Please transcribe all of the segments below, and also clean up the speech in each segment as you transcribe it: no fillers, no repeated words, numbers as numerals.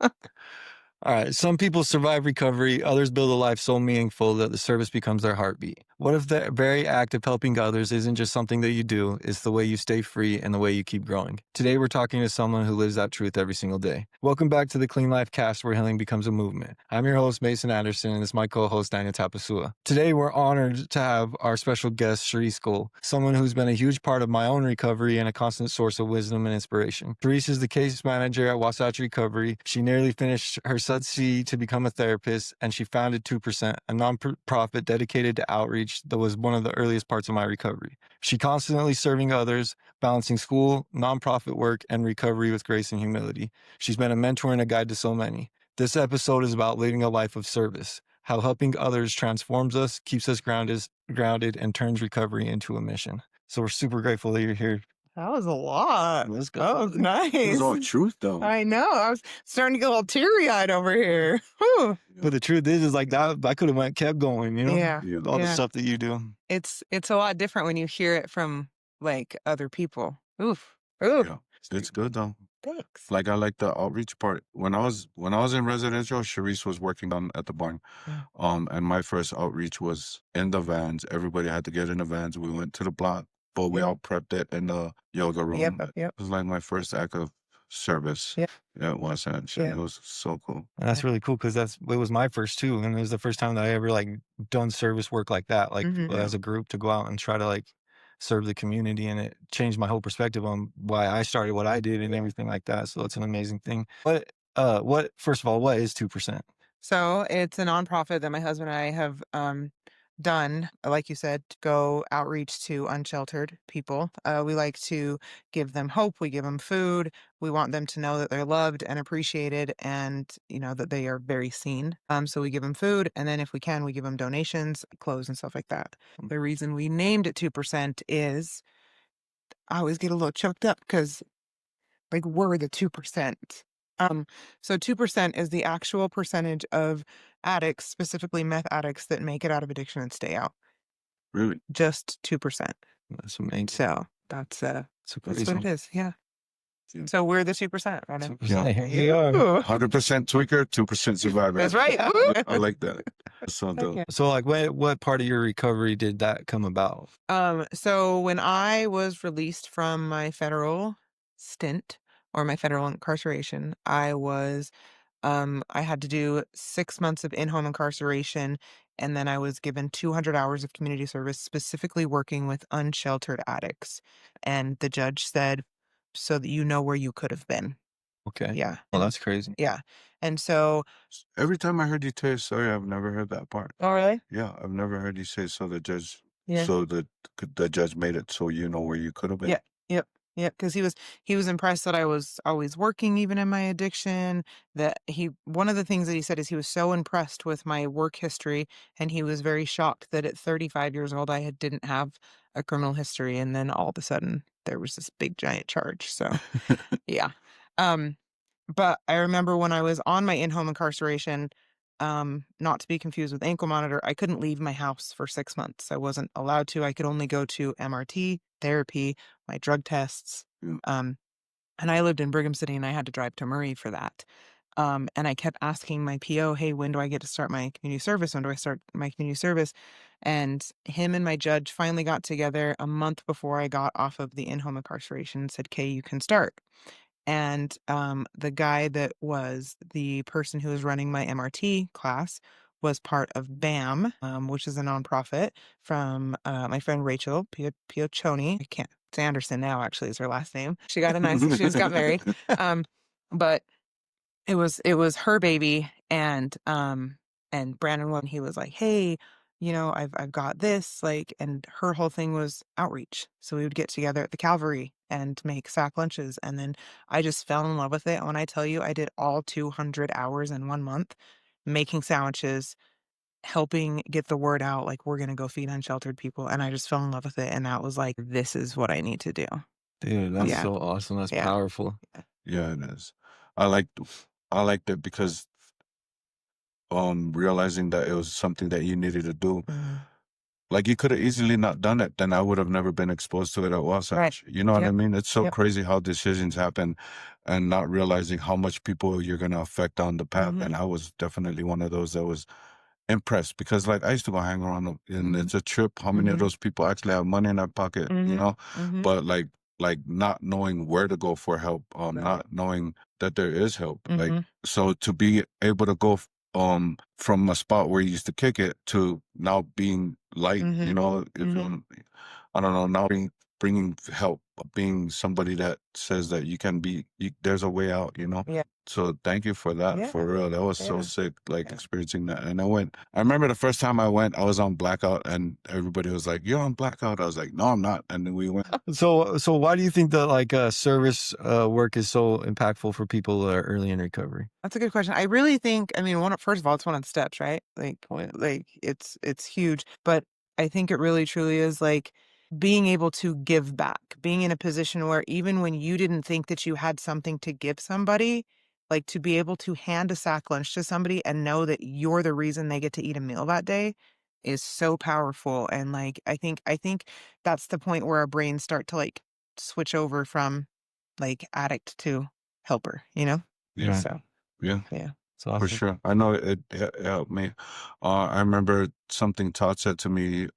All right. Some people survive recovery. Others build a life so meaningful that the service becomes their heartbeat. What if the very act of helping others isn't just something that you do, it's the way you stay free and the way you keep growing? Today, we're talking to someone who lives that truth every single day. Welcome back to the Clean Life Cast, where healing becomes a movement. I'm your host, Mason Anderson, and it's my co-host, Daniel Tapusoa. Today, we're honored to have our special guest, Cherice Gull, someone who's been a huge part of my own recovery and a constant source of wisdom and inspiration. Cherice is the case manager at Wasatch Recovery. She nearly finished her SUD-C to become a therapist, and she founded 2%, a nonprofit dedicated to outreach that was one of the earliest parts of my recovery. She constantly serving others, balancing school, nonprofit work, and recovery with grace and humility. She's been a mentor and a guide to so many. This episode is about living a life of service, how helping others transforms us, keeps us grounded, and turns recovery into a mission. So we're super grateful that you're here. That was a lot. Let's go. That was It nice. was all truth, though. I know. I was starting to get a little teary-eyed over here. Whew. But the truth is like that I could have kept going, you know? Yeah. Yeah. All the Yeah. stuff that you do. It's a lot different when you hear it from like other people. Oof. Oof. Yeah. It's good, though. Thanks. Like, I like the outreach part. When I was in residential, Cherice was working on at the barn. Yeah. And my first outreach was in the vans. Everybody had to get in the vans. We went to the block, but we all prepped it in the yoga room. Yep. It was like my first act of service. Yep. Yeah, it was. And it was so cool. And that's really cool because it was my first too. And it was the first time that I ever like done service work like that, like as a group to go out and try to like serve the community. And it changed my whole perspective on why I started what I did and everything like that. So it's an amazing thing. But first of all, what is 2%? So it's a nonprofit that my husband and I have done, like you said, to go outreach to unsheltered people. We like to give them hope. We give them food. We want them to know that they're loved and appreciated and, that they are very seen. So we give them food. And then if we can, we give them donations, clothes and stuff like that. The reason we named it 2% is I always get a little choked up because like we're the 2%. So 2% is the actual percentage of addicts, specifically meth addicts, that make it out of addiction and stay out. Really? Just 2%. That's amazing. So that's what it is. Yeah. Yeah. So we're the 2%, right? 2%. Here you are. 100% tweaker, 2% survivor. That's right. I like that. So dope. So like what part of your recovery did that come about? So when I was released from my federal stint or my federal incarceration, I had to do 6 months of in-home incarceration, and then I was given 200 hours of community service, specifically working with unsheltered addicts. And the judge said, so that you know where you could have been. Okay. Yeah. Well, that's crazy. Yeah. And so. Every time I heard you tell sorry, I've never heard that part. Oh, really? Yeah, I've never heard you say so the judge. Yeah. So the judge made it so you know where you could have been. Yeah. Yep. Yeah, because he was impressed that I was always working even in my addiction. One of the things that he said is he was so impressed with my work history, and he was very shocked that at 35 years old I didn't have a criminal history, and then all of a sudden there was this big giant charge. So yeah. But I remember when I was on my in-home incarceration, not to be confused with ankle monitor, I couldn't leave my house for 6 months. I wasn't allowed to. I could only go to MRT, therapy, my drug tests. And I lived in Brigham City and I had to drive to Murray for that. And I kept asking my PO, hey, when do I get to start my community service? When do I start my community service? And him and my judge finally got together a month before I got off of the in-home incarceration and said, okay, you can start. And the guy that was the person who was running my MRT class was part of BAM, which is a nonprofit from my friend Rachel Pioccioni. I can't. It's Anderson now, actually, is her last name. She got she just got married. But it was her baby, and Brandon, when he was like, hey, I've got this, and her whole thing was outreach. So we would get together at the Calvary and make sack lunches. And then I just fell in love with it. And when I tell you, I did all 200 hours in 1 month making sandwiches, helping get the word out, like we're going to go feed unsheltered people. And I just fell in love with it. And that was like, this is what I need to do. Dude, that's so awesome. That's powerful. Yeah, it is. I liked it because realizing that it was something that you needed to do. like you could have easily not done it, then I would have never been exposed to it at Wasatch. You know what I Yep. mean? It's so Yep. crazy how decisions happen and not realizing how much people you're going to affect on the path. And I was definitely one of those that was impressed, because like I used to go hang around and it's a trip how many of those people actually have money in their pocket, you know, but like not knowing where to go for help, not knowing that there is help. Like, so to be able to go from a spot where you used to kick it to now being light, you know, if I don't know, now bringing help, being somebody that says that you can be, there's a way out, you know? Yeah. So thank you for that. Yeah. For real. That was so Yeah. sick, like experiencing that. And I remember the first time I went, I was on blackout and everybody was like, "You're on blackout." I was like, "No, I'm not." And then we went. So why do you think that like service work is so impactful for people that are early in recovery? That's a good question. I really think, I mean, first of all, it's one of the steps, right? Like it's huge, but I think it really truly is like being able to give back, being in a position where even when you didn't think that you had something to give somebody, like to be able to hand a sack lunch to somebody and know that you're the reason they get to eat a meal that day is so powerful. And like I think that's the point where our brains start to like switch over from like addict to helper, you know? Yeah. So Yeah. yeah. It's For awesome. sure. I know it helped me. I remember something Todd said to me.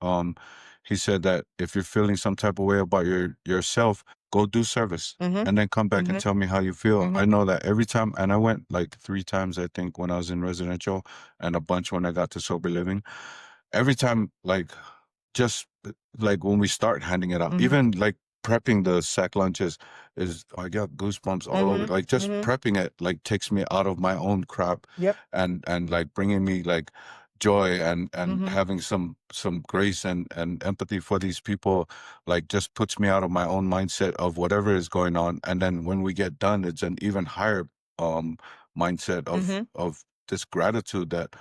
He said that if you're feeling some type of way about yourself, go do service and then come back and tell me how you feel. I know that every time, and I went like 3 times, I think, when I was in residential, and a bunch when I got to sober living. Every time, like, just like when we start handing it out, even like prepping the sack lunches I got goosebumps all over. Like just prepping it like takes me out of my own crap. Yep. And like bringing me like joy and having some grace and empathy for these people, like just puts me out of my own mindset of whatever is going on. And then when we get done, it's an even higher mindset of this gratitude that,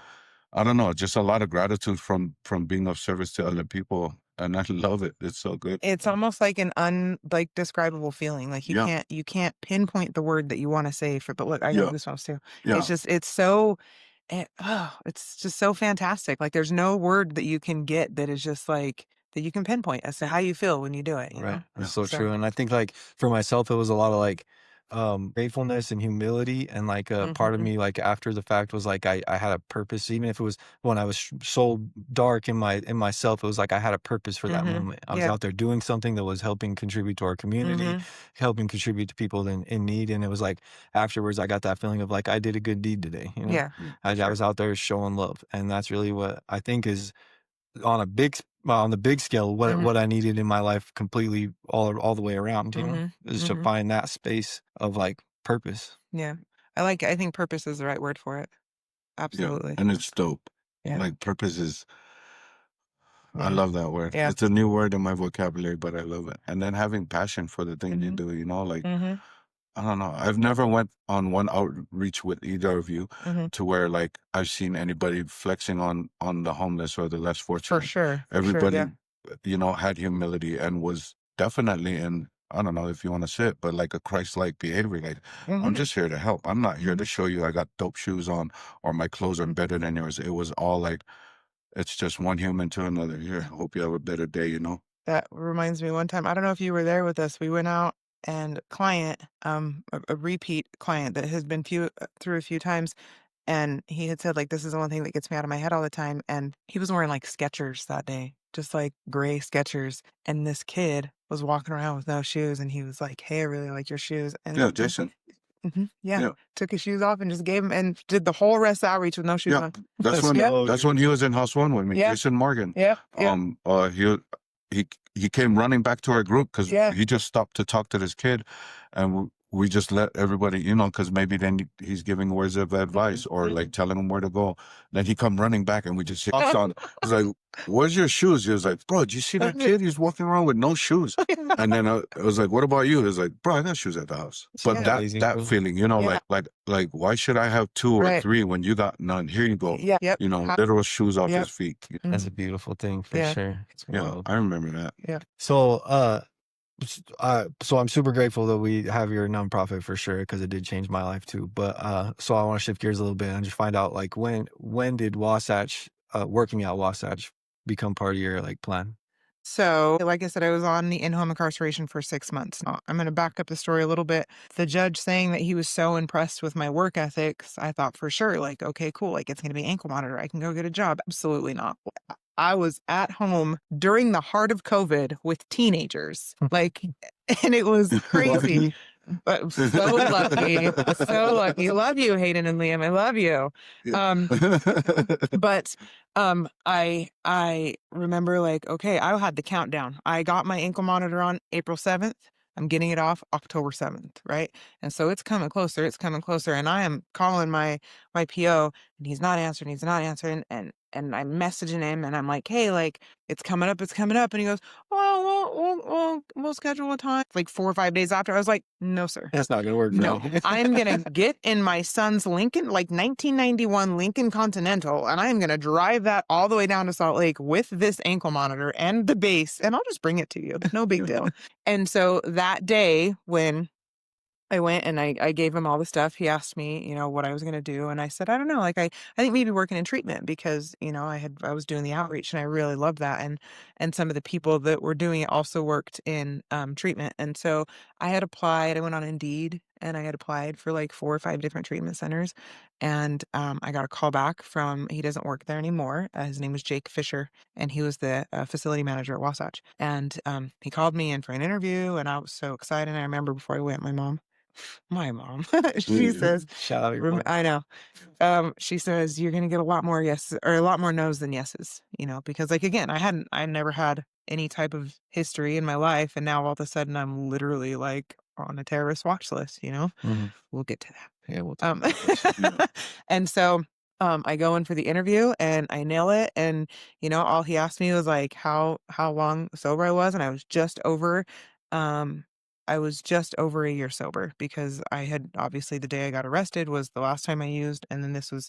I don't know, just a lot of gratitude from being of service to other people, and I love it. It's so good. It's almost like an like describable feeling. Like Yeah. you can't pinpoint the word that you want to say for, but look, I got Yeah. goosebumps too. Yeah. It's so it's just so fantastic. Like there's no word that you can get that is just like that you can pinpoint as to how you feel when you do it, you Right. know? That's so true. And I think like for myself, it was a lot of like gratefulness and humility. And like part of me, like after the fact was like I had a purpose, even if it was when I was so dark in myself, it was like I had a purpose for that moment. I was Yeah. out there doing something that was helping contribute to our community, helping contribute to people in need. And it was like afterwards I got that feeling of like I did a good deed today. You know, Yeah. I was out there showing love. And that's really what I think is on the big scale, what I needed in my life completely all the way around, you know, is to find that space of like purpose. Yeah. I think purpose is the right word for it. Yeah. Absolutely. And it's dope. Yeah. Like purpose is, I Yeah. love that word. Yeah. It's a new word in my vocabulary, but I love it. And then having passion for the thing you do, you know, like I don't know. I've never went on one outreach with either of you to where like I've seen anybody flexing on the homeless or the less For fortunate. sure. Everybody, Yeah. you know, had humility and was definitely in, I don't know if you want to say it, but like a Christ-like behavior. Like, I'm just here to help. I'm not here to show you I got dope shoes on or my clothes are better than yours. It was all like, it's just one human to another. Here, hope you have a better day, you know? That reminds me one time, I don't know if you were there with us. We went out and a client, a repeat client that has been through a few times, and he had said like, this is the one thing that gets me out of my head all the time. And he was wearing like Skechers that day, just like gray Skechers. And this kid was walking around with no shoes, and he was like, "Hey, I really like your shoes." And Yeah, Jason. yeah, Yeah. took his shoes off and just gave him and did the whole rest outreach with no shoes Yeah. on. That's when that's when he was in house one with me, Yeah. Jason Morgan. Yeah. He came running back to our group because Yeah. he just stopped to talk to this kid, and we just let everybody, you know, because maybe then he's giving words of advice or like telling him where to go. Then he come running back and we just talked on. He's like, "Where's your shoes?" He was like, "Bro, did you see that kid? He's walking around with no shoes." And then I was like, "What about you?" He was like, "Bro, I got shoes at the house." But Yeah. that feeling, you know, Yeah. like why should I have 2 or Right. 3 when you got none? Here you go. Yeah. Yep. You know, literal shoes off Yep. his feet. That's a beautiful thing for Yeah. sure. It's Yeah, wild. I remember that. Yeah. So so I'm super grateful that we have your nonprofit for sure, because it did change my life too. But so I want to shift gears a little bit and just find out like when did Wasatch working at Wasatch become part of your like plan? So, like I said, I was on the in-home incarceration for 6 months. Now, I'm going to back up the story a little bit. The judge saying that he was so impressed with my work ethics, I thought for sure, like, okay, cool. Like, it's going to be ankle monitor. I can go get a job. Absolutely not. I was at home during the heart of COVID with teenagers. Like, and it was crazy. Lucky. But so lucky. So lucky. Love you, Hayden and Liam. I love you. But I remember like, okay, I had the countdown. I got my ankle monitor on April 7th. I'm getting it off October 7th, right? And so it's coming closer, and I am calling my PO and he's not answering and I'm messaging him and I'm like, "Hey, like it's coming up." And he goes, "Well, we'll schedule a time." Like 4 or 5 days after, I was like, "No, sir. That's not gonna work for No, me. I'm going to get in my son's Lincoln, like 1991 Lincoln Continental, and I am going to drive that all the way down to Salt Lake with this ankle monitor and the base, and I'll just bring it to you. No big deal." And so that day when I went and I gave him all the stuff. He asked me, what I was going to do. And I said, I don't know. Like, I think maybe working in treatment because, I was doing the outreach and I really loved that. And some of the people that were doing it also worked in treatment. And so I had applied, I went on Indeed and I had applied for like 4 or 5 different treatment centers. And I got a call back he doesn't work there anymore. His name was Jake Fisher and he was the facility manager at Wasatch. And he called me in for an interview and I was so excited. I remember before I went, my mom, she says, Shout out your mom. I know. She says, you're going to get a lot more yeses or a lot more no's than yeses, because like, again, I never had any type of history in my life. And now all of a sudden I'm literally like on a terrorist watch list, Mhm. we'll get to that. Yeah, we'll talk about that. And so, I go in for the interview and I nail it. And, all he asked me was like how long sober I was. And I was just over a year sober because I had obviously the day I got arrested was the last time I used. And then so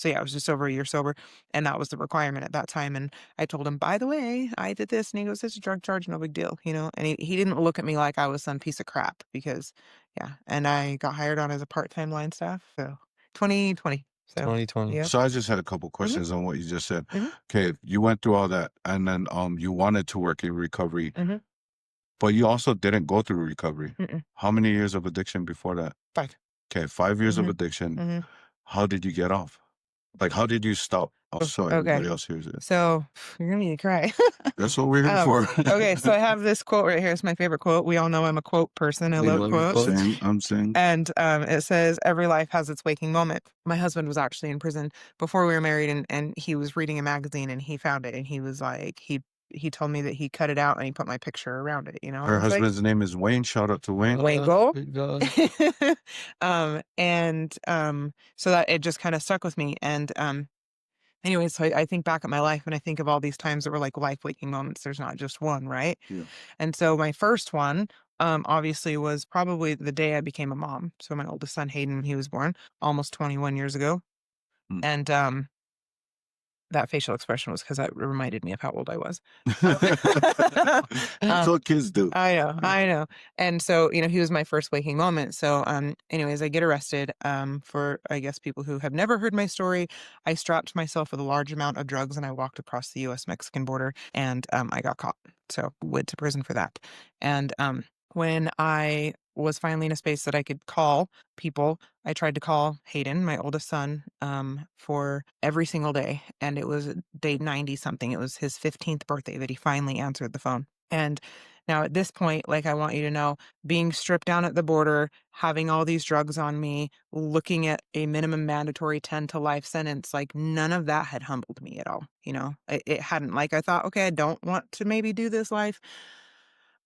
yeah, I was just over a year sober. And that was the requirement at that time. And I told him, by the way, I did this. And he goes, it's a drug charge, no big deal, and he didn't look at me like I was some piece of crap because, yeah. And I got hired on as a part-time line staff. So 2020. So 2020. Yep. So I just had a couple questions on what you just said. Mhm. Okay, you went through all that, and then you wanted to work in recovery, Mhm. but you also didn't go through recovery. Mm-mm. How many years of addiction before that? 5. Okay, 5 years of Mhm. addiction. Mhm. How did you get off? Like, how did you stop? Oh, so everybody Okay. else hears it. So you're gonna need to cry. That's what we're here for. Okay, so I have this quote right here. It's my favorite quote. We all know I'm a quote person. I We love love your quotes. quotes. I'm saying. And it says, every life has its waking moment. My husband was actually in prison before we were married, and he was reading a magazine and he found it and he was like, he told me that he cut it out and he put my picture around it, Her It's like, husband's name is Wayne. Shout out to Wayne. Wayne Gull. Go. So that it just kind of stuck with me. And anyways, so I think back at my life and I think of all these times that were like life waking moments. There's not just one, right? Yeah. And so my first one, obviously was probably the day I became a mom. So my oldest son, Hayden, he was born almost 21 years ago. Mm. And that facial expression was because that reminded me of how old I was. That's what kids do. I know. And so, he was my first waking moment. So, anyways, I get arrested. For, I guess, people who have never heard my story, I strapped myself with a large amount of drugs and I walked across the US-Mexican border and, I got caught. So went to prison for that. And, when I was finally in a space that I could call people, I tried to call Hayden, my oldest son, for every single day. And it was day 90 something. It was his 15th birthday that he finally answered the phone. And now at this point, like, I want you to know, being stripped down at the border, having all these drugs on me, looking at a minimum mandatory 10 to life sentence, like none of that had humbled me at all. It hadn't. Like, I thought, okay, I don't want to maybe do this life.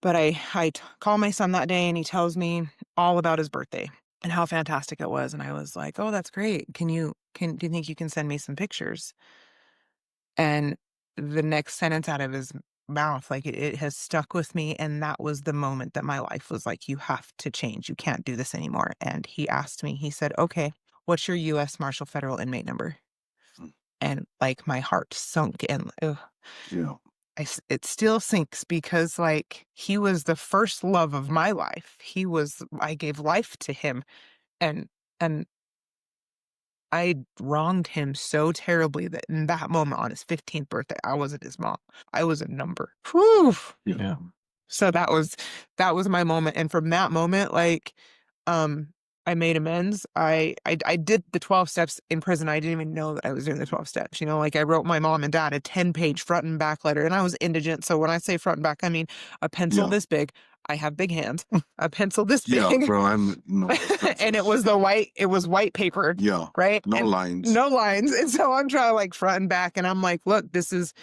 But I call my son that day and he tells me all about his birthday and how fantastic it was. And I was like, oh, that's great. Do you think you can send me some pictures? And the next sentence out of his mouth, like it has stuck with me. And that was the moment that my life was like, you have to change. You can't do this anymore. And he asked me, he said, okay, what's your U.S. Marshal Federal inmate number? And like my heart sunk and Yeah. it still sinks because like he was the first love of my life. I gave life to him and I wronged him so terribly that in that moment on his 15th birthday, I wasn't his mom. I was a number. Whew. Yeah. So that was my moment. And from that moment, like, um, I made amends. I did the 12 steps in prison. I didn't even know that I was doing the 12 steps. You know, like I wrote my mom and dad a 10-page front and back letter, and I was indigent. So when I say front and back, I mean a pencil Yeah. this big. I have big hands. A pencil this Yeah, big. bro. No, And it was white papered. yeah. Right. No And lines. no lines. And so I'm trying like front and back, and I'm like, look, this is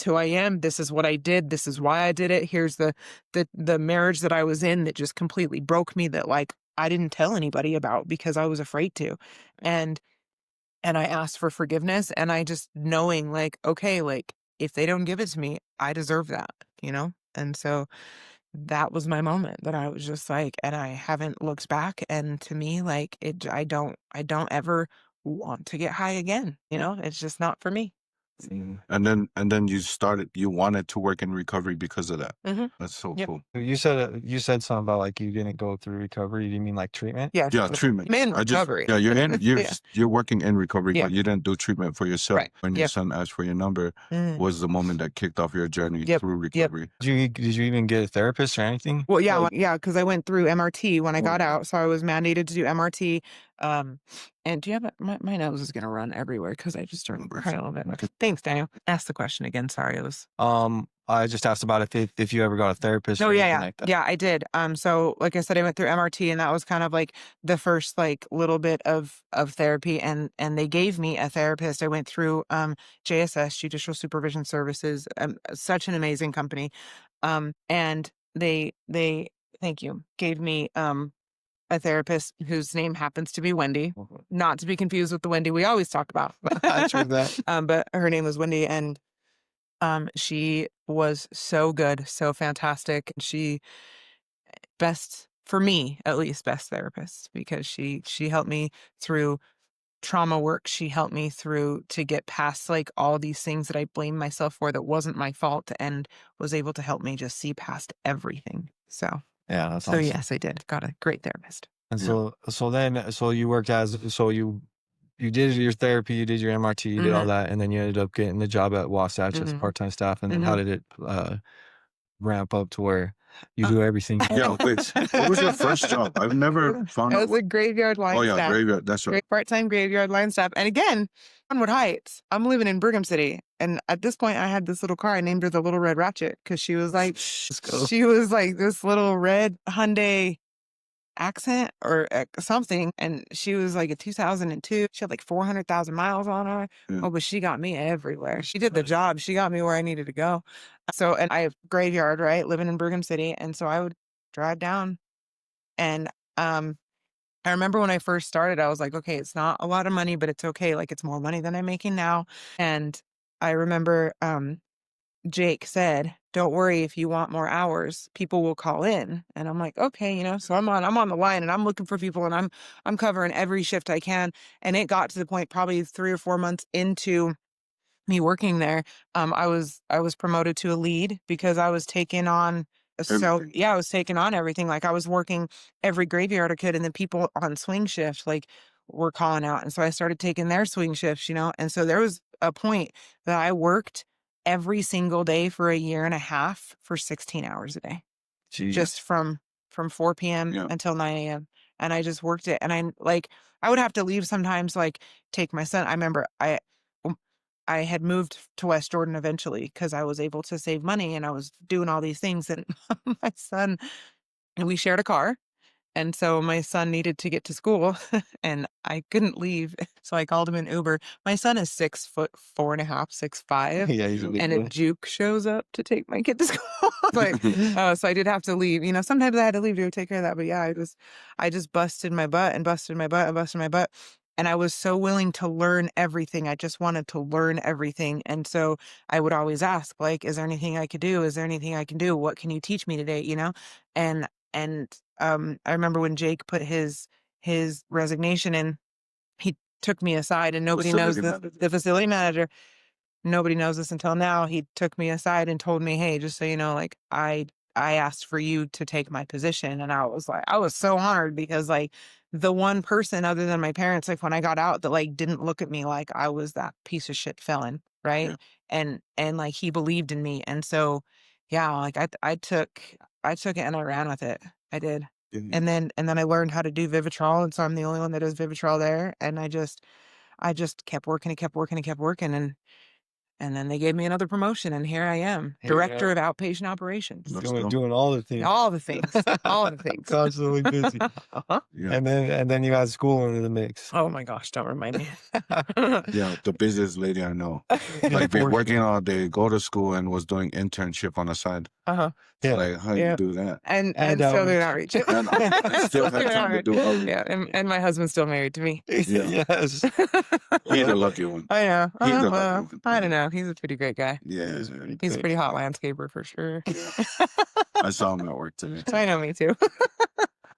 who I am. This is what I did. This is why I did it. Here's the marriage that I was in that just completely broke me, that like I didn't tell anybody about because I was afraid to. And I asked for forgiveness, and I just knowing like, okay, like if they don't give it to me, I deserve that, you know? And so that was my moment that I was just like, and I haven't looked back. And to me, like I don't ever want to get high again. You know, it's just not for me. And then you wanted to work in recovery because of that. Mhm. That's so Yep. cool. You said something about like you didn't go through recovery. Do you mean like treatment? Yeah. Yeah, treatment. I'm in recovery. You're working in recovery, Yeah. but you didn't do treatment for yourself. Right. When your Yep. son asked for your number, Mm. was the moment that kicked off your journey Yep. through Yep. recovery. Did you even get a therapist or anything? Well, yeah, because I went through MRT when I got Oh. out, so I was mandated to do MRT. And do you have my nose is gonna run everywhere because I just started crying a little bit. Thanks, Daniel. Ask the question again. Sorry, it was. I just asked about if you ever got a therapist No, or anything yeah, like that. yeah, I did. So like I said, I went through MRT, and that was kind of like the first like little bit of therapy, and they gave me a therapist. I went through JSS, Judicial Supervision Services, such an amazing company, and they thank you, gave me a therapist whose name happens to be Wendy, not to be confused with the Wendy we always talk about. True that. But her name was Wendy, and she was so good, so fantastic. She best for me, at least best therapist, because she helped me through trauma work. She helped me through to get past like all these things that I blamed myself for that wasn't my fault, and was able to help me just see past everything. So Yeah, that's awesome. yes, I did. Got a great therapist. And so you worked you did your therapy, you did your MRT, you did all that, and then you ended up getting the job at Wasatch as part-time staff. And then how did it ramp up to where you do everything? Yeah, wait. What was your first job? I've never found I out. was a graveyard line Oh yeah, staff. graveyard. That's right. Part-time graveyard line staff. And again, Onwood Heights. I'm living in Brigham City. And at this point, I had this little car. I named her the Little Red Ratchet because she was like this little red Hyundai Accent or something. And she was like a 2002. She had like 400,000 miles on her. Yeah. Oh, but she got me everywhere. She did the job. She got me where I needed to go. So, and I have graveyard, right? Living in Brigham City. And so I would drive down, and I remember when I first started, I was like, okay, it's not a lot of money, but it's okay. Like it's more money than I'm making now. And I remember Jake said, don't worry, if you want more hours, people will call in. And I'm like, okay, you know, so I'm on the line, and I'm looking for people, and I'm covering every shift I can. And it got to the point probably 3 or 4 months into me working there, I was promoted to a lead because I was taking on. So Everything. yeah, I was taking on everything. Like I was working every graveyard I could, and the people on swing shift like were calling out, and so I started taking their swing shifts, you know. And so there was a point that I worked every single day for a year and a half for 16 hours a day, just from 4 p.m. Yeah. until 9 a.m. And I just worked it, and I would have to leave sometimes, like take my son. I remember I had moved to West Jordan eventually because I was able to save money, and I was doing all these things. And my son, and we shared a car. And so my son needed to get to school, and I couldn't leave. So I called him an Uber. My son is 6'4.5", 6'5". Yeah, he's a big And a boy. juke shows up to take my kid to school. Like, so I did have to leave. You know, sometimes I had to leave to take care of that. But yeah, I just busted my butt and busted my butt and busted my butt. And I was so willing to learn everything. I just wanted to learn everything. And so I would always ask, like, is there anything I could do? Is there anything I can do? What can you teach me today? You know? And I remember when Jake put his resignation in, he took me aside, and nobody knows the facility manager. Nobody knows this until now. He took me aside and told me, hey, just so you know, like I I asked for you to take my position. And I was so honored because like the one person other than my parents, like when I got out that like didn't look at me like I was that piece of shit felon. Right. Yeah. And like he believed in me. And so, yeah, like I took it and I ran with it. I did. Yeah. And then I learned how to do Vivitrol. And so I'm the only one that does Vivitrol there. And I just kept working and kept working and kept working. And then they gave me another promotion, and here I am, Here you director of outpatient operations. Let's Doing, go. doing all the things. All the things, all the things. Constantly busy. Uh-huh. Yeah. And then you had school into the mix. Oh my gosh, don't remind me. Yeah, the busiest lady I know. Like Bored. working all day, go to school and was doing internship on the side. Uh-huh. Yeah. Like how Yeah. you do that? And And still doing outreach. And still had time to do outreach. Yeah, and my husband's still married to me. Yeah. Yes. He's a lucky one. I know. He's a Well, lucky one. I don't know. He's a pretty great guy. Yeah. He's pretty He's a good. pretty hot landscaper for sure. I saw him at work today. I know, me too.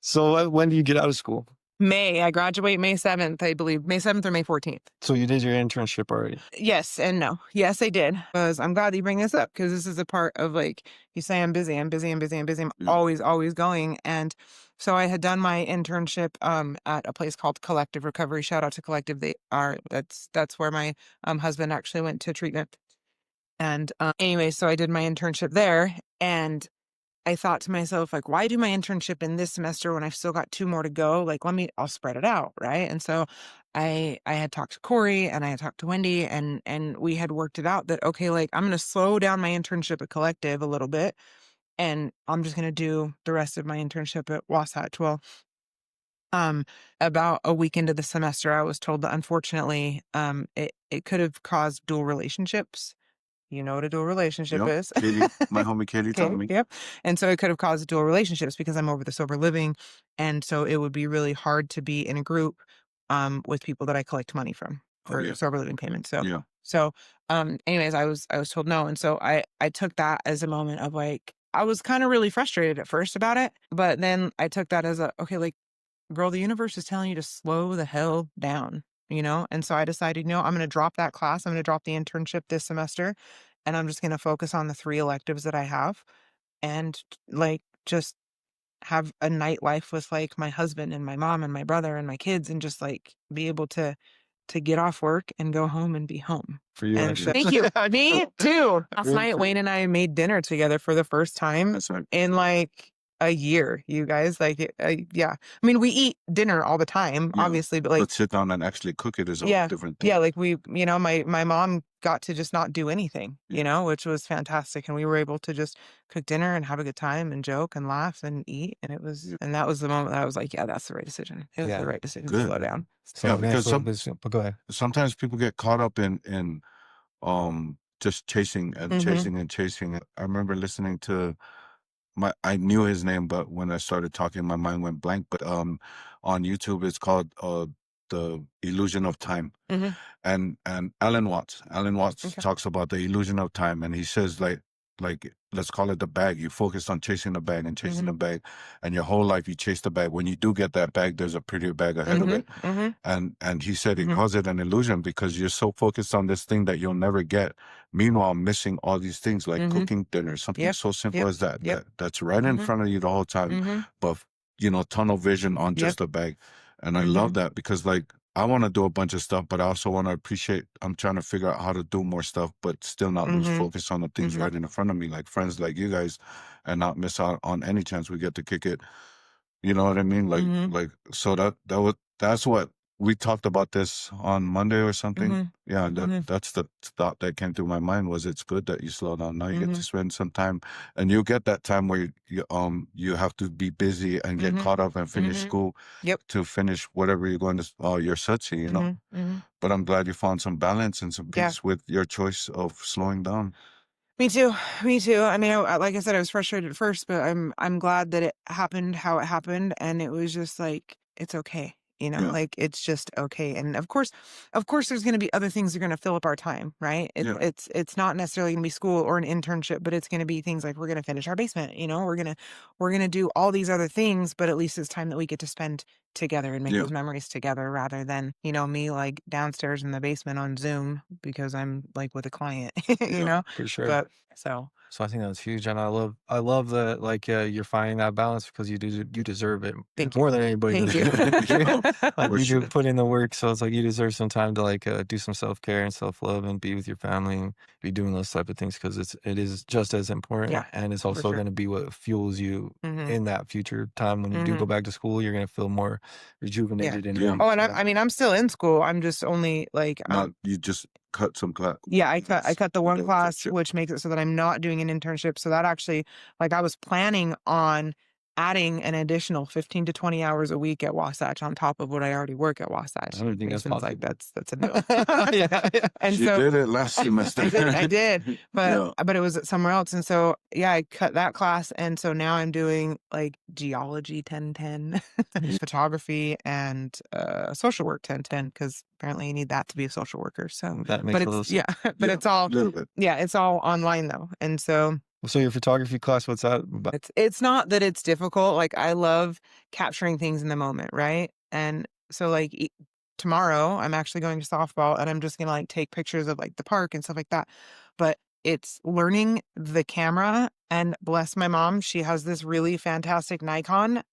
So when do you get out of school? May. I graduate May 7th, I believe. May 7th or May 14th. So you did your internship already. Yes and no. Yes, I did. Because I'm glad that you bring this up because this is a part of like you say I'm busy. I'm Yeah. always going. And so I had done my internship at a place called Collective Recovery. Shout out to Collective. That's where my husband actually went to treatment. And anyway, so I did my internship there, and I thought to myself, like, why do my internship in this semester when I've still got 2 more to go? Like, I'll spread it out, right? And so I had talked to Corey and I had talked to Wendy, and we had worked it out that, okay, like I'm going to slow down my internship at Collective a little bit, and I'm just going to do the rest of my internship at Wasatch. Well, about a week into the semester, I was told that unfortunately, it could have caused dual relationships. You know what a dual relationship Yep. is. Katie, my homie Katie told me. Yep. And so it could have caused dual relationships because I'm over the sober living. And so it would be really hard to be in a group with people that I collect money from for yeah. sober living payments. So Yeah. so anyways, I was told no. And so I took that as a moment of like I was kind of really frustrated at first about it, but then I took that as okay, like girl, the universe is telling you to slow the hell down, you know? And so I decided, I'm going to drop that class. I'm going to drop the internship this semester, and I'm just going to focus on the 3 electives that I have and like just have a nightlife with like my husband and my mom and my brother and my kids and just like be able to get off work and go home and be home. For you. And so, thank you. Me too. Last night, Wayne and I made dinner together for the first time That's right. in like a year, you guys. Like, yeah. I mean, we eat dinner all the time, Yeah, obviously, but like, But sit down and actually cook it is a yeah, different thing. yeah, like we, my mom got to just not do anything, which was fantastic. And we were able to just cook dinner and have a good time and joke and laugh and eat. And it was, and that was the moment that I was like, yeah, that's the right decision. It was Yeah. the right decision to Good. slow down. So, Yeah, man, because but go ahead. sometimes people get caught up in just chasing and Mhm. chasing and chasing. I remember listening to I knew his name, but when I started talking, my mind went blank. But on YouTube, it's called The Illusion of Time. Mhm. And Alan Watts Okay. talks about the illusion of time, and he says like let's call it the bag. You focused on chasing the bag and chasing the bag, and your whole life you chase the bag. When you do get that bag, there's a prettier bag ahead of it. Mhm. And he said he calls it an illusion because you're so focused on this thing that you'll never get. Meanwhile, missing all these things like cooking dinner, something Yep. so simple Yep. as that, Yep. that's right in Mhm. front of you the whole time. Mhm. But tunnel vision on just the bag. And I love that because like I want to do a bunch of stuff, but I also want to appreciate. I'm trying to figure out how to do more stuff, but still not lose focus on the things right in front of me, like friends like you guys, and not miss out on any chance we get to kick it. You know what I mean? Like so that's what we talked about this on Monday or something. Yeah, that's the thought that came through my mind was it's good that you slow down. Now you get to spend some time, and you get that time where you have to be busy and get caught up and finish school. Yep. To finish whatever you're going to your SUD-C, you know. But I'm glad you found some balance and some peace with your choice of slowing down. Me too. Me too. I mean, like I said, I was frustrated at first, but I'm glad that it happened how it happened, and it was just like it's okay. Yeah. Like it's just okay. And of course, there's going to be other things that are going to fill up our time, right? Yeah. It's not necessarily going to be school or an internship, but it's going to be things like we're going to finish our basement. We're gonna do all these other things, but at least it's time that we get to spend together and make Yeah. those memories together, rather than me like downstairs in the basement on Zoom because I'm like with a client. For sure. But so So I think that's huge, and I love that like you're finding that balance because you deserve it Thank more than anybody Thank deserves. you. Like For you do sure. put in the work, so it's like you deserve some time to like do some self-care and self-love and be with your family and be doing those type of things because it is just as important, Yeah, and it's for also sure. going to be what fuels you Mhm. in that future time when you do go back to school. You're going to feel more rejuvenated and Yeah. ready. Oh, and I mean, I'm still in school. I'm just only like, Not you just cut some class. yeah, I cut the one class, Internship. which makes it so that I'm not doing an internship. So that actually, like, I was planning on adding an additional 15 to 20 hours a week at Wasatch on top of what I already work at Wasatch. I don't think that's Mason's like, possible. that's a no. Yeah. And She so did it last semester. I did, Yeah. but it was somewhere else. And so, yeah, I cut that class. And so now I'm doing like geology 1010, photography, and social work 1010, because apparently you need that to be a social worker. So, That makes but a it's, little sense. yeah, but Yeah, it's all, little bit. yeah, it's all online though. And so So your photography class, what's that about? it's not that it's difficult. Like, I love capturing things in the moment, right? And so like tomorrow I'm actually going to softball, and I'm just gonna like take pictures of like the park and stuff like that. But it's learning the camera, and bless my mom, she has this really fantastic Nikon.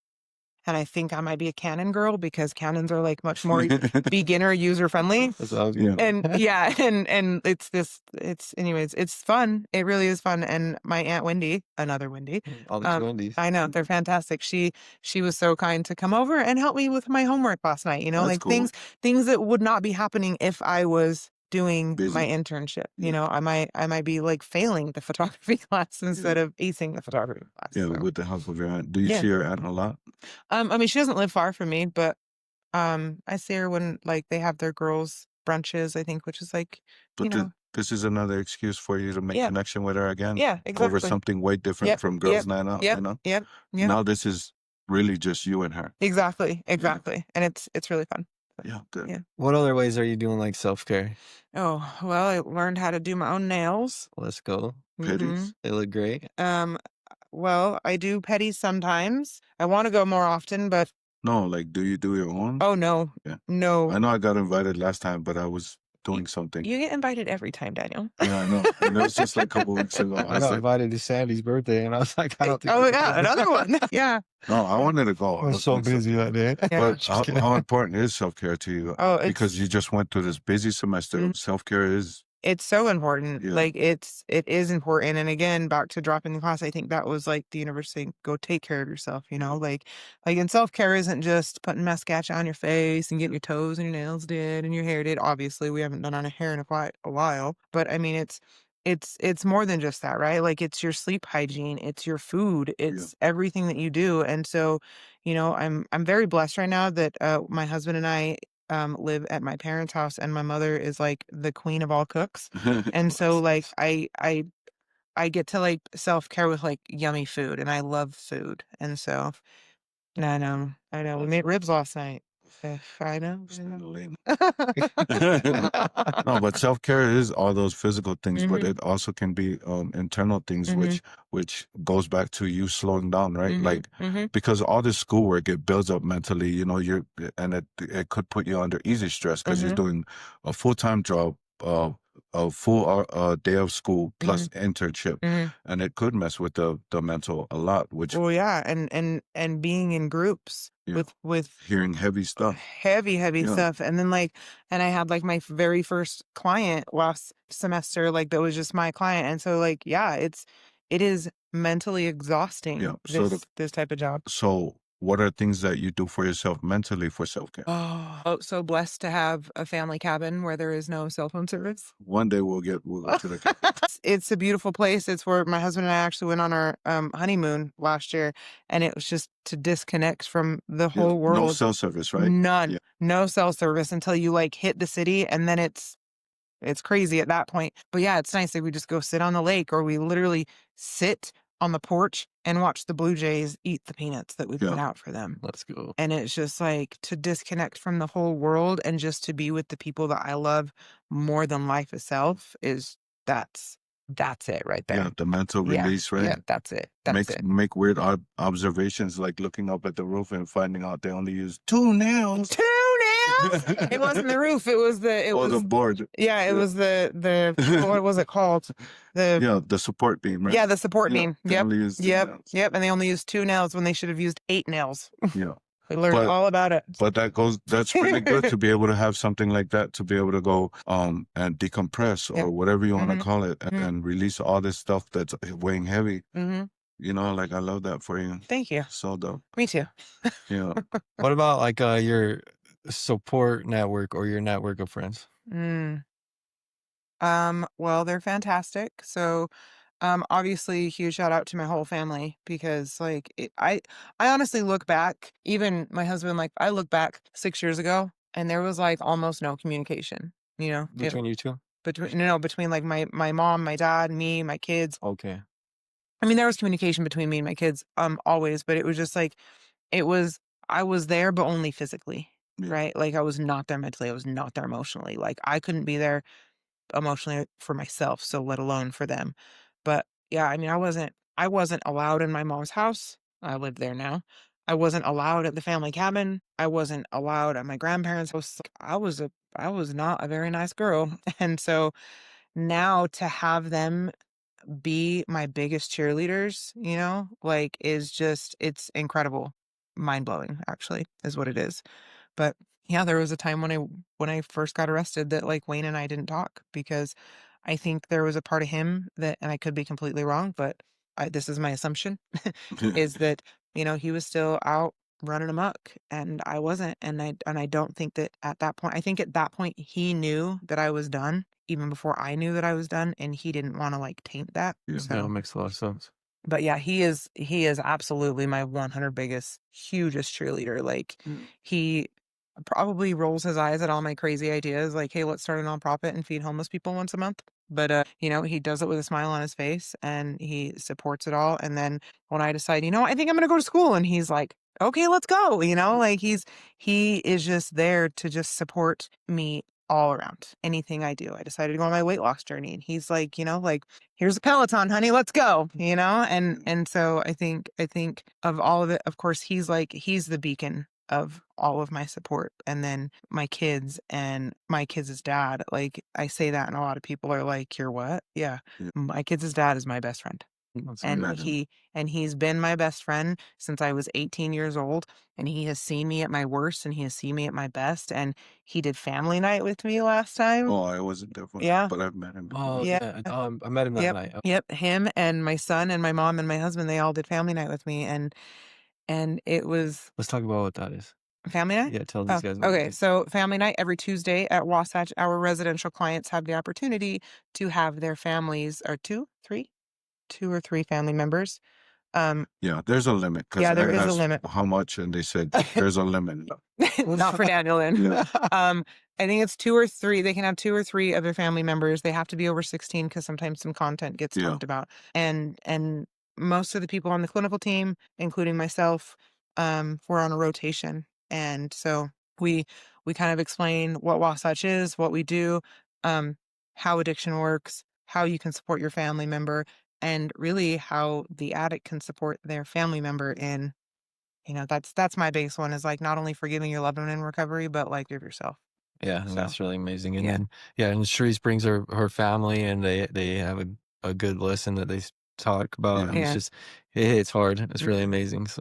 And I think I might be a Canon girl because Canons are like much more beginner user friendly. That's what I was Yeah. And yeah, and it's anyways, it's fun. It really is fun. And my Aunt Wendy, another Wendy, all the Wendy's. I know they're fantastic. She was so kind to come over and help me with my homework last night. You know, That's like cool. things that would not be happening if I was doing Busy. my internship. Yeah. You know, I might be like failing the photography class instead of acing the photography class. Yeah, So. with the help of your aunt. Do you Yeah. see your aunt a lot? I mean, she doesn't live far from me, but I see her when like they have their girls brunches, I think, which is like, But this is another excuse for you to make Yeah. connection with her again. Yeah, exactly. Over something way different Yep, from girls' night out, Yep, you know? yep. Now this is really just you and her. Exactly. And it's really fun. Yeah, good. Yeah. What other ways are you doing like self-care? Oh, well, I learned how to do my own nails. Let's go. Petties? They look great. Well, I do petties sometimes. I want to go more often, but No, like, do you do your own? oh no. Yeah. No. I know I got invited last time, but I was doing something. You get invited every time, Daniel. Yeah, I know. And it was just like a couple weeks ago. I got invited to Sandy's birthday, and I was like, I don't think. Oh we can yeah, go. another one. Yeah. No, I wanted to go. I was so busy that day. Yeah. But Just kidding. how important is self-care to you? Oh, Because you just went through this busy semester. Mhm. Self-care is, it's so important. Yeah. Like it is important. And again, back to dropping the class, I think that was like the universe saying, go take care of yourself, you know, like and self-care isn't just putting mascara on your face and getting your toes and your nails did and your hair did. Obviously, we haven't done our hair in quite a while, but I mean, it's more than just that, right? Like it's your sleep hygiene, it's your food, it's everything that you do. And so, you know, I'm very blessed right now that my husband and I live at my parents' house, and my mother is like the queen of all cooks. And so like I get to like self-care with like yummy food, and I love food. And so I know. We made ribs last night. I know. No, but self-care is all those physical things, but Mhm. it also can be internal things, Mhm. which goes back to you slowing down, right? Mhm. Like Mhm. because all this schoolwork, it builds up mentally, you know, and it could put you under easy stress because you're doing a full-time job, a full day of school plus internship, and it could mess with the mental a lot, which Well, yeah, and being in groups Yeah. with hearing heavy stuff. heavy Yeah. stuff. And then and I had like my very first client last semester, like that was just my client. And so like, yeah, it is mentally exhausting. Yeah, so this type of job. So what are things that you do for yourself mentally for self-care? Oh, so blessed to have a family cabin where there is no cell phone service. One day we'll go to the It's a beautiful place. It's where my husband and I actually went on our honeymoon last year, and it was just to disconnect from the whole world. No cell service, right? None. Yeah. No cell service until you like hit the city, and then it's crazy at that point. But yeah, it's nice that we just go sit on the lake, or we literally sit on the porch and watch the blue jays eat the peanuts that we put out for them. Let's go. And it's just like to disconnect from the whole world and just to be with the people that I love more than life itself that's it right there. Yeah, the mental release, right? Yeah, that's it. Make weird observations like looking up at the roof and finding out they only use 2 nails. 2 Yes. It wasn't the roof. It was the the board. yeah, it was the what was it called? The support beam, right? Yeah, the support beam. They Yep. only used 2 Yep. nails. Yep. And they only used 2 nails when they should have used 8 nails. Yeah. We learned all about it. But that's really good to be able to have something like that, to be able to go and decompress or whatever you want to call it, and release all this stuff that's weighing heavy. You know, like, I love that for you. Thank you. So dope. Me too. Yeah. What about like your support network or your network of friends? Well, they're fantastic. So, obviously, huge shout out to my whole family because, like, I honestly look back, even my husband, like, I look back 6 years ago, and there was like almost no communication. You know, Between you two? between like my mom, my dad, me, my kids. Okay. I mean, there was communication between me and my kids, always, but it was just like I was there, but only physically, right? Like I was not there mentally, I was not there emotionally. Like I couldn't be there emotionally for myself, so let alone for them. But yeah, I mean, I wasn't allowed in my mom's house. I live there now. I wasn't allowed at the family cabin. I wasn't allowed at my grandparents' house. I was not a very nice girl. And so now to have them be my biggest cheerleaders, you know, like is just it's incredible. Mind blowing, actually, is what it is. But yeah, there was a time when I first got arrested that like Wayne and I didn't talk because I think there was a part of him that, and I could be completely wrong, but this is my assumption, is that, you know, he was still out running amok and I wasn't. And I don't think that at that point, I think at that point he knew that I was done even before I knew that I was done, and he didn't want to like taint that. Yeah, So that makes a lot of sense. but yeah, he is absolutely my 100 biggest, hugest cheerleader. Like he probably rolls his eyes at all my crazy ideas, like, hey, let's start a nonprofit and feed homeless people once a month. But you know, he does it with a smile on his face and he supports it all. And then when I decide, you know, I think I'm gonna go to school, and he's like, okay, let's go, you know, like he is just there to just support me all around anything I do. I decided to go on my weight loss journey, and he's like, you know, like, here's a Peloton, honey, let's go, you know? And so I think of all of it, of course, he's the beacon of all of my support. And then my kids and my kids' dad, like I say that and a lot of people are like, you're what? Yeah. My kids' dad is my best friend. And he's been my best friend since I was 18 years old, and he has seen me at my worst and he has seen me at my best, and he did family night with me last time. Oh, I wasn't there for Yeah. but I've met him. Oh Yeah. yeah. I met him that Yep. night. Yep. Him and my son and my mom and my husband, they all did family night with me, and it was Let's talk about what that is. family night. Yeah, tell these guys what Okay, it is. so family night every Tuesday at Wasatch. Our residential clients have the opportunity to have their families, or two or three family members. Yeah, there's a limit. Yeah, there I is a asked limit. how much, and they said there's a limit. Not for Daniel then. I think it's 2 or 3. They can have 2 or 3 of their family members. They have to be over 16 because sometimes some content gets talked about. And most of the people on the clinical team, including myself, we're on a rotation. And so we kind of explain what Wasatch is, what we do, how addiction works, how you can support your family member, and really how the addict can support their family member in, you know, that's my biggest one, is like not only forgiving your loved one in recovery, but like of yourself. Yeah, and So, that's really amazing. And yeah. then and Cherice brings her family, and they have a good lesson that they talk about, and it's just it hits hard. It's really amazing. So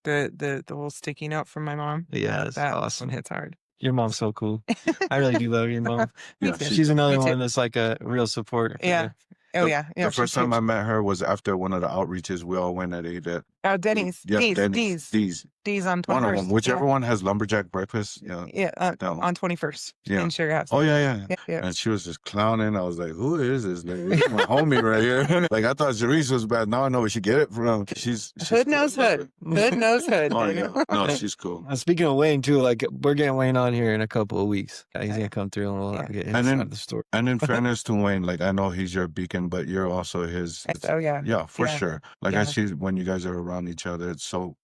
The whole sticky note from my mom. yeah, that's that awesome. one hits hard. Your mom's so cool. I really do love your mom. Me Yeah, too. She's another Me too. one that's like a real support. Yeah. Oh The- yeah. The first time I met her was after one of the outreaches we all went and ate at. Denny's. Yeah, D's. D's. D's on 21st. One of them. Whichever one has lumberjack breakfast. Yeah. Yeah. that one. On 21st. Yeah. In Sugar House. Oh yeah. Yeah. And she was just clowning. I was like, "Who is this? Like, this is my homie right here." Like I thought Cherice was bad. Now I know where she get it from. She's Hood knows hood. Hood knows hood. Oh yeah. No, she's cool. Speaking of Wayne too, like we're getting Wayne on here in a couple of weeks. He's gonna come through and we'll get his side of the story. And in fairness to Wayne, like I know he's your beacon, but you're also his. Oh yeah. Yeah, for sure. Like I Yeah. see when you guys are around each other, it's so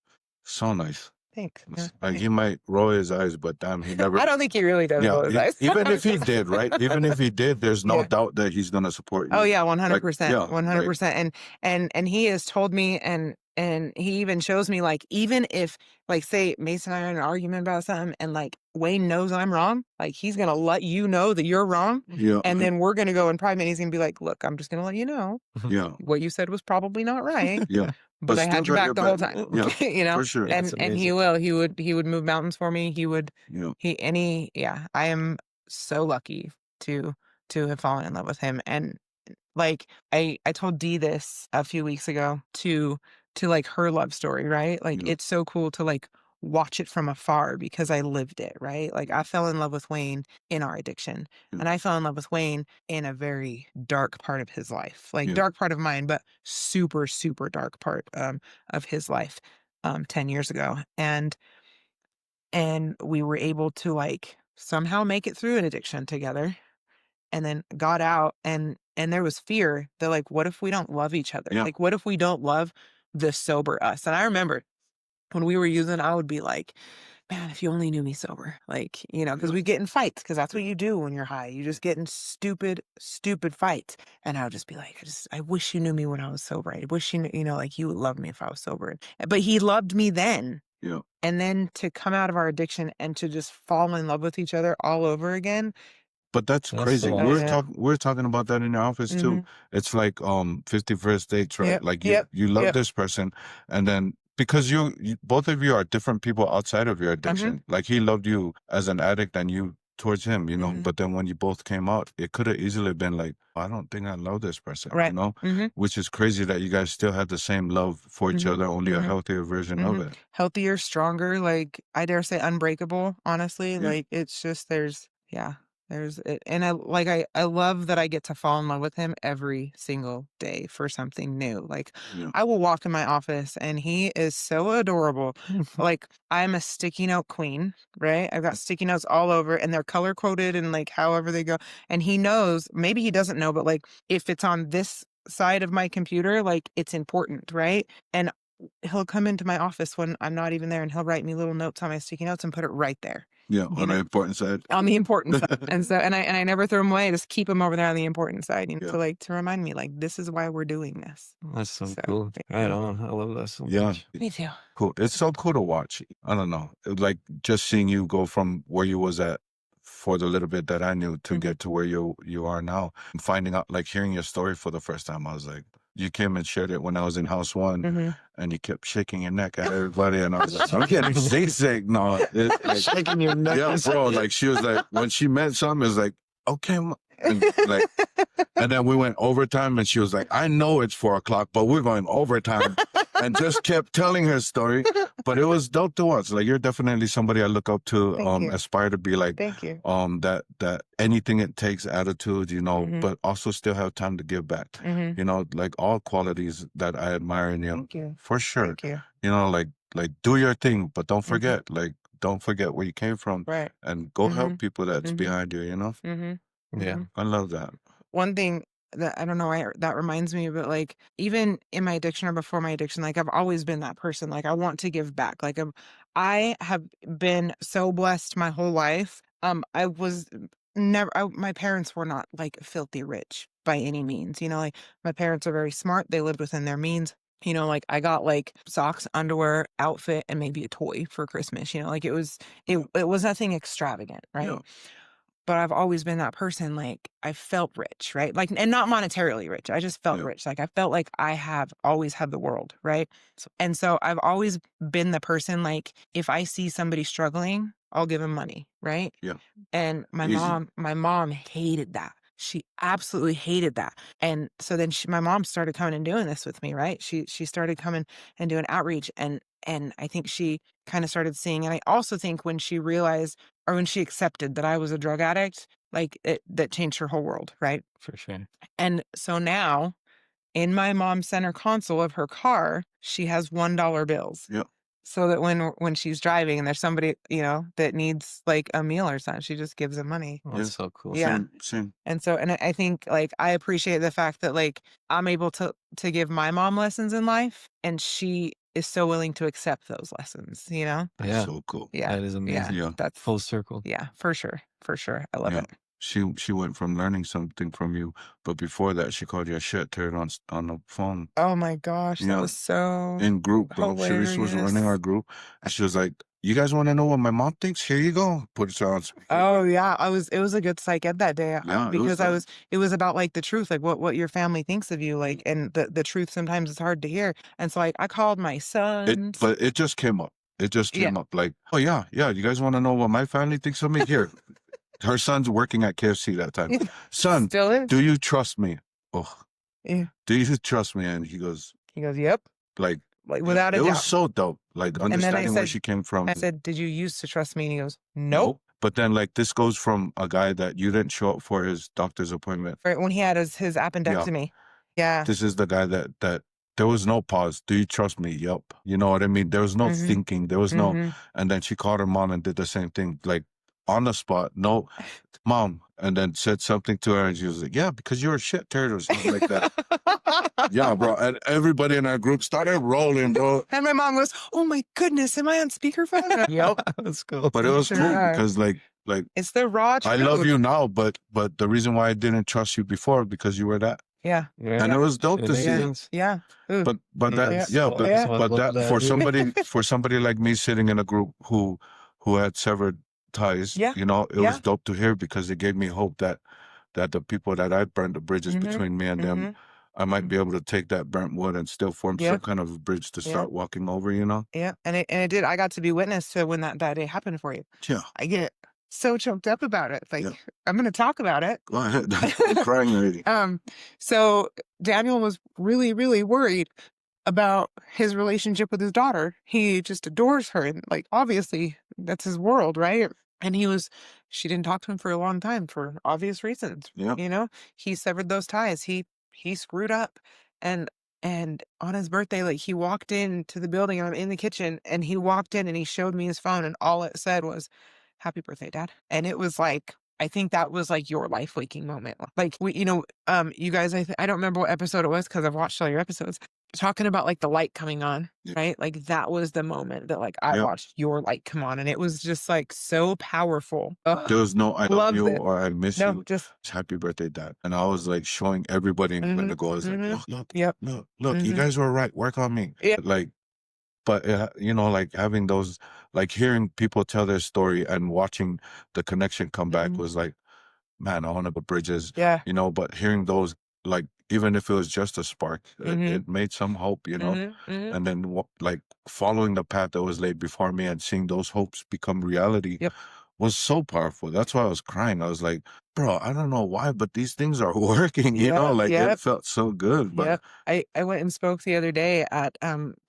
nice. Thanks. Like he might roll his eyes, but damn, he never. I don't think he really does roll his eyes. Even if he did, right? Even if he did, there's no doubt that he's gonna support you. Oh yeah, 100%. yeah, 100%. And he has told me, and And he even shows me, like, even if, like, say Mason and I are in an argument about something and like Wayne knows I'm wrong, like he's gonna let you know that you're wrong. Yeah. And then we're gonna go in private and he's gonna be like, look, I'm just gonna let you know Yeah. what you said was probably not right. Yeah. But I still had your got back the whole time. Yeah. You know? For sure. Yeah, that's And he amazing. he would move mountains for me. He would Yeah. yeah, I am so lucky to have fallen in love with him. And like I told Dee this a few weeks ago to like her love story, right? Like Yeah. it's so cool to like watch it from afar because I lived it, right? Like I fell in love with Wayne in our addiction, Yeah. and I fell in love with Wayne in a very dark part of his life. Like Yeah. dark part of mine, but super super dark part of his life 10 years ago. And we were able to like somehow make it through an addiction together, and then got out, and there was fear that like, what if we don't love each other? Yeah. Like, what if we don't love the sober us? And I remember when we were using, I would be like, man, if you only knew me sober, like, you know, because we get in fights, because that's what you do when you're high. You just get in stupid, stupid fights. And I would just be like, I wish you knew me when I was sober. I wish you know, like you would love me if I was sober. But he loved me then. Yeah. And then to come out of our addiction and to just fall in love with each other all over again. But that's That's crazy. so We're talking about that in the office too. Mhm. It's like 51st dates, right? Yep, Like yep, you love yep. this person, and then because you both of you are different people outside of your addiction. Like he loved you as an addict and you towards him, you know. Mhm. But then when you both came out, it could have easily been like, I don't think I love this person, you Right. know? Mhm. Which is crazy that you guys still had the same love for each Mhm. other, only a Mhm. healthier version of it. Healthier, stronger, like I dare say unbreakable, honestly. Yeah. Like it's just there's it. And I love that I get to fall in love with him every single day for something new. Like Yeah. I will walk in my office and he is so adorable. Like I'm a sticky note queen, right? I've got sticky notes all over and they're color coded and like however they go. And he knows, maybe he doesn't know, but like if it's on this side of my computer, like it's important, right? And he'll come into my office when I'm not even there and he'll write me little notes on my sticky notes and put it right there. Yeah, You on the know? important side. On the important side. And so and I never throw them away. I just keep them over there on the important side, you know, Yeah. to remind me like this is why we're doing this. That's so So, cool. yeah. Right on. I love that so Yeah. much. Me too. Cool. It's so cool to watch. I don't know. Like just seeing you go from where you was at for the little bit that I knew to get to where you are now. Finding out, like hearing your story for the first time, I was like, you came and shared it when I was in house one, and you kept shaking your neck at everybody, and I was like, I'm getting seasick. No, like, Shaking your neck. yeah, bro. Like she was like, when she meant something, it was like, okay, and like, and then we went overtime, and she was like, I know it's 4:00, but we're going overtime, and just kept telling her story. But it was dope to watch. Like you're definitely somebody I look up to, Thank you. aspire to be like. Thank you. That anything it takes attitude, you know, but also still have time to give back. You know, like all qualities that I admire in you. Thank you. For sure. Thank you. You know, like do your thing, but don't forget, like don't forget where you came from. Right. And go help people that's behind you, you know? Yeah. I love that. One thing that I don't know why that reminds me, but like even in my addiction or before my addiction, like I've always been that person. Like I want to give back. Like I have been so blessed my whole life. I was never. My parents were not like filthy rich by any means. You know, like my parents are very smart. They lived within their means. You know, like I got like socks, underwear, outfit, and maybe a toy for Christmas. You know, like it was nothing extravagant, right? Yeah. But I've always been that person, like, I felt rich, right? Like, and not monetarily rich. I just felt Yeah. rich. Like, I felt like I have always had the world, right? And so I've always been the person, like, if I see somebody struggling, I'll give them money, right? Yeah. And my Easy. mom hated that. She absolutely hated that. And so then my mom started coming and doing this with me, right? She started coming and doing outreach, and I think she kind of started seeing, and I also think when she realized or when she accepted that I was a drug addict, like that changed her whole world, right? For sure. And so now in my mom's center console of her car, she has $1 bills. Yep. So that when she's driving and there's somebody, you know, that needs like a meal or something, she just gives them money. Oh, that's so cool. Yeah. Same. And so, and I think like I appreciate the fact that like I'm able to give my mom lessons in life, and she is so willing to accept those lessons, you know? Yeah. So cool. Yeah. That is amazing. Yeah. That's Full circle. yeah, for sure. For sure. I love Yeah. it. she went from learning something from you, but before that, she called you a shit turd on the phone. Oh my gosh, that Yeah, was so in group, bro. Cherice was running our hilarious. group, and she was like, "You guys want to know what my mom thinks? Here you go." Put it on speaker. Oh yeah, it was a good psych ed that day Yeah, it was because it was about like the truth, like what your family thinks of you, like, and the truth sometimes is hard to hear. And so like I called my sons. but it just came up. It just Yeah. came up like, "Oh yeah, yeah. You guys want to know what my family thinks of me? Here." Her son's working at KFC that time. Yeah. Son, Still is. do you trust me? Oh, Yeah. do you trust me? And he goes, He goes, "Yep." like, Like without a it was doubt. so dope. Like And then I understanding where said, she came from. "Did you used to trust me?" And he goes, "Nope." But then like this goes from a guy that you didn't show up for his doctor's appointment. Right when he had his appendectomy. Yeah. This is the guy that there was no pause. Do you trust me? Yep. You know what I mean? There was no thinking. There was no, and then she called her mom and did the same thing. Like on the spot. No, mom. And then said something to her and she was like, yeah, because you're a shit turd or something like that. Yeah, bro. And everybody in our group started rolling, bro. And my mom goes, "Oh my goodness, am I on speakerphone?" Yep. That's cool. But it was Sure cool are. because like It's the raw I truth. love you now, but the reason why I didn't trust you before because you were that. Yeah. And it was dope It to makes see. sense. Yeah. Ooh. But that Yeah. but that for somebody like me sitting in a group who had severed ties, Yeah. you know, it Yeah. was dope to hear because it gave me hope that the people that I burned the bridges between me and them, I might be able to take that burnt wood and still form some kind of bridge to start walking over, you know? Yeah. And it did. I got to be witness to when that day happened for you. Yeah. I get so choked up about it. Like Yeah. I'm gonna talk about it. Go ahead. I'm crying already. So Daniel was really, really worried about his relationship with his daughter. He just adores her, and like obviously that's his world, right? And she didn't talk to him for a long time for obvious reasons. Yeah. You know, he severed those ties. He screwed up, and on his birthday, like he walked into the building, and I'm in the kitchen, and he walked in and he showed me his phone, and all it said was, "Happy birthday, Dad." And it was like, I think that was like your life waking moment. Like you guys, I don't remember what episode it was because I've watched all your episodes. Talking about like the light coming on, right? Like that was the moment that like I watched your light come on, and it was just like so powerful. Ugh, There was no I love you it. or I miss No, you. just Happy birthday, Dad. And I was like showing everybody when the goal is like, look, yep. look, you guys were right. Work on me. Yeah. Like, but you know, like having those, like hearing people tell their story and watching the connection come back was like, man, I want to build bridges. Yeah. You know, but hearing those, like, even if it was just a spark, it made some hope, you know. And then like following the path that was laid before me and seeing those hopes become reality was so powerful. That's why I was crying. I was like, bro, I don't know why, but these things are working, you know, like it felt so good. But I went and spoke the other day at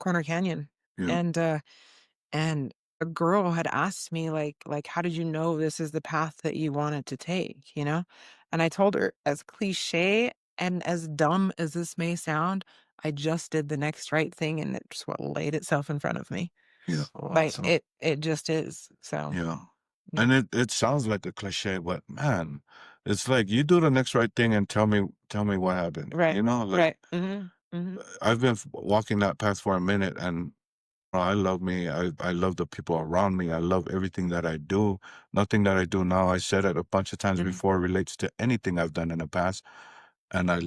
Corner Canyon, and a girl had asked me like how did you know this is the path that you wanted to take, you know? And I told her, as cliche and as dumb as this may sound, I just did the next right thing, and it just what laid itself in front of me. yeah, Like it just is. So yeah. And it sounds like a cliche, but man, it's like you do the next right thing and tell me what happened. right, You know, like right. I've been walking that path for a minute and I love me. I love the people around me. I love everything that I do. Nothing that I do now, I said it a bunch of times before, relates to anything I've done in the past. And I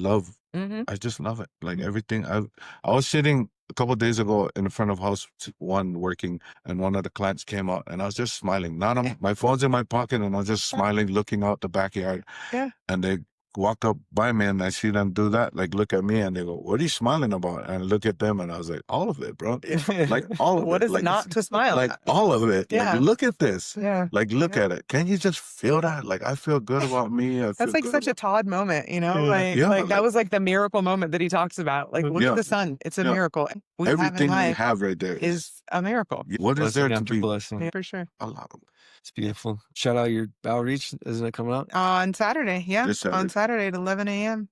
just love it. Like everything. I was sitting a couple of days ago in front of house one working, and one of the clients came out, and I was just smiling. My phone's in my pocket, and I was just smiling, looking out the backyard. Yeah. And they walk up by me, and I see them do that. Like look at me, and they go, "What are you smiling about?" And I look at them, and I was like, "All of it, bro. Like all of it. What is like, not to smile Like at? all of it. Yeah. Like look at this. Yeah. Like look at it. Can you just feel that? Like I feel good about me. That's like such a Todd moment, you know? Like that was like the miracle moment that he talks about. Like look at the sun. It's a miracle. Everything we have right there is a miracle. What is there to after be? blessing? Yeah, for sure. A lot of It's beautiful. Shout out your outreach. Isn't it coming out? On Saturday, yeah. This Saturday. On Saturday at 11 a.m.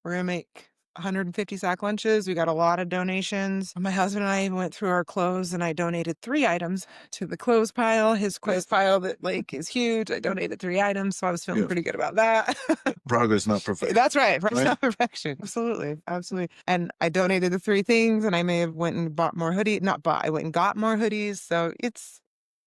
We're going to make 150 sack lunches. We got a lot of donations. My husband and I even went through our clothes, and I donated 3 items to the clothes pile. His clothes pile that like is huge. I donated 3 items, so I was feeling pretty good about that. Progress, not perfection. That's right. Progress, not perfection. Absolutely. Absolutely. And I donated the 3 things, and I may have went and bought more hoodies. Not bought. I went and got more hoodies. So it's,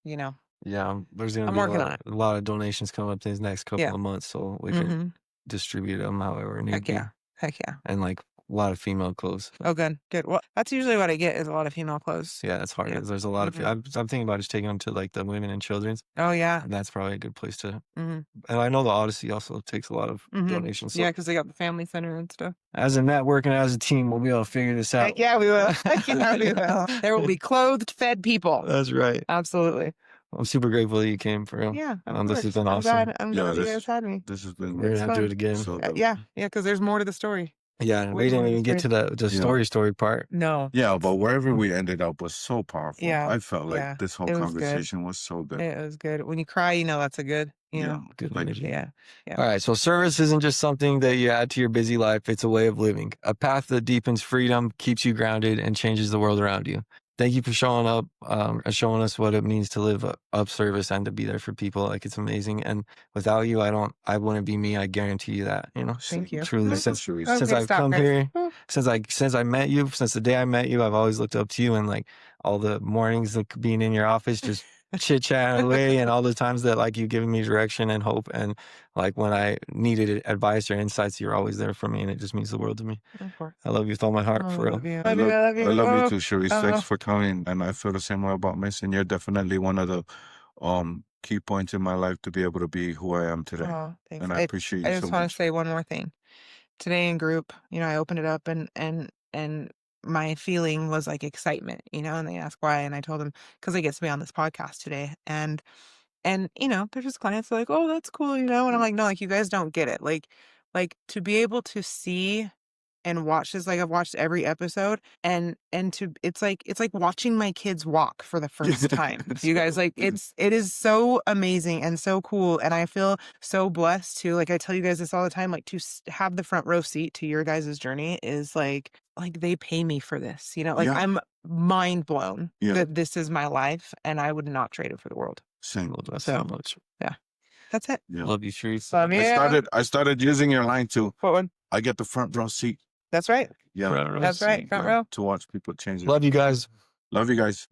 you know, Yeah, there's gonna I'm be working on it. a lot of donations coming up these next couple Yeah. of months, so we can distribute them however need Heck be. yeah. Heck yeah. And like a lot of female clothes. Oh, good. Good. Well, that's usually what I get is a lot of female clothes. Yeah, that's hard. Yeah. 'Cause there's a lot of. I'm thinking about just taking them to like the women and children's, Oh, yeah. and that's probably a good place to. Mhm. And I know the Odyssey also takes a lot of donations. So Yeah, because they got the family center and stuff. as a network and as a team, we'll be able to figure this out. Heck yeah, we will. Heck yeah, we will. There will be clothed, fed people. That's right. Absolutely. I'm super grateful that you came for real. Yeah, of This has course. been I'm awesome. glad, I'm glad you guys had me. This has been. We're gonna have to do it again. So Yeah, because there's more to the story. Yeah, Way we more didn't to even the get to the story part. No. Yeah, but wherever we ended up was so powerful. Yeah, I felt like yeah, this whole it was good. conversation was so good. It was good. When you cry, you know that's a good, you know. Good Like, energy. Yeah. All right, so service isn't just something that you add to your busy life, it's a way of living, a path that deepens freedom, keeps you grounded, and changes the world around you. Thank you for showing up and showing us what it means to live up service and to be there for people. Like, it's amazing. And without you, I wouldn't be me. I guarantee you that, you know. Thank you. Truly, Thank you, since Cherice. I've come here, since I met you, since the day I met you, I've always looked up to you, and like all the mornings like being in your office, just chit chatting away, and all the times that like you've given me direction and hope, and like when I needed advice or insights, you're always there for me, and it just means the world to me. Of course. I love you with all my heart, Oh, for I real. love you. I love you Oh, too, Cherice. Thanks for coming. And I feel the same way about Miss. And you're definitely one of the key points in my life to be able to be who I am today. oh, thanks. And I appreciate I you just so want to much. say one more thing. Today in group, you know, I opened it up and my feeling was like excitement, you know, and they asked why, and I told them because I get to be on this podcast today, and you know, they're just clients like, oh, that's cool, you know, and I'm like, no, like you guys don't get it, like to be able to see and watch this, like I've watched every episode, and to it's like watching my kids walk for the first time. You guys, like it is so amazing and so cool, and I feel so blessed to, like I tell you guys this all the time, like to have the front row seat to your guys' journey is like they pay me for this, you know, like Yeah. I'm mind blown Yeah. that this is my life and I would not trade it for the world. Same. Love that So- so much. That's it. Yeah. Love you, Cherice. I started using your line too. What one? I get the front row seat. That's right. Yeah. Front row That's right. seat. Front row. To watch people change. Love you guys. Love you guys.